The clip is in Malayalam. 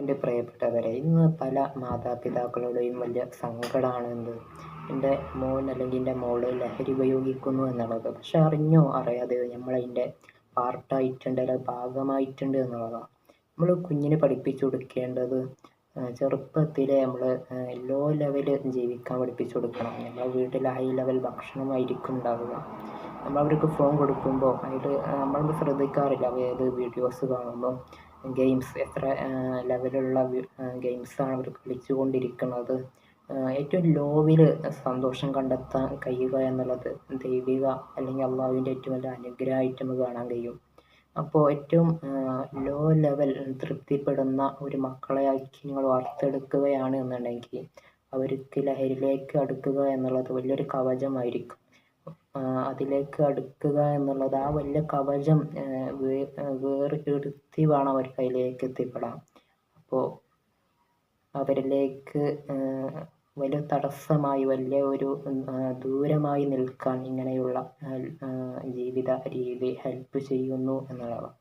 എൻ്റെ പ്രിയപ്പെട്ടവരെ, ഇന്ന് പല മാതാപിതാക്കളുടെയും വലിയ സങ്കടമാണ് എൻ്റെ മോൻ അല്ലെങ്കിൽ എൻ്റെ മോള് ലഹരി ഉപയോഗിക്കുന്നു എന്നുള്ളത്. പക്ഷെ അറിഞ്ഞോ അറിയാതെയോ നമ്മളതിൻ്റെ പാർട്ടായിട്ടുണ്ട്, അല്ലെങ്കിൽ ഭാഗമായിട്ടുണ്ട് എന്നുള്ളതാണ്. നമ്മൾ കുഞ്ഞിനെ പഠിപ്പിച്ചു കൊടുക്കേണ്ടത് ചെറുപ്പത്തിലെ നമ്മൾ ലോ ലെവൽ ജീവിക്കാൻ പഠിപ്പിച്ചു കൊടുക്കണം. നമ്മളെ വീട്ടിൽ ഹൈ ലെവൽ ഭക്ഷണമായിരിക്കും ഉണ്ടാവുക. നമ്മൾ അവർക്ക് ഫോൺ കൊടുക്കുമ്പോൾ അതിൽ നമ്മളത് ശ്രദ്ധിക്കാറില്ല. ഏത് വീഡിയോസ് കാണുമ്പോൾ ഗെയിംസ് എത്ര ലെവലുള്ള ഗെയിംസാണ് അവർ കളിച്ചുകൊണ്ടിരിക്കുന്നത്. ഏറ്റവും ലോവിൽ സന്തോഷം കണ്ടെത്താൻ കഴിയുക എന്നുള്ളത് ദൈവിക അല്ലെങ്കിൽ അള്ളാഹുവിൻ്റെ ഏറ്റവും വലിയ അനുഗ്രഹമായിട്ട് നമുക്ക് കാണാൻ കഴിയും. അപ്പോൾ ഏറ്റവും ലോ ലെവൽ തൃപ്തിപ്പെടുന്ന ഒരു മക്കളെയാക്കി നിങ്ങൾ വാർത്തെടുക്കുകയാണ് എന്നുണ്ടെങ്കിൽ അവർക്ക് ലഹരിയിലേക്ക് അടുക്കുക എന്നുള്ളത് വലിയൊരു കവചമായിരിക്കും. അതിലേക്ക് അടുക്കുക എന്നുള്ളത് ആ വലിയ കവചം വേർപെടുത്തി വേണം അവർക്ക് അതിലേക്ക് എത്തിപ്പെടാൻ. അപ്പോൾ അവരിലേക്ക് വലിയ തടസ്സമായി, വലിയ ഒരു ദൂരമായി നിൽക്കാൻ ഇങ്ങനെയുള്ള ജീവിത രീതി ഹെൽപ്പ് ചെയ്യുന്നു എന്നുള്ളതാണ്.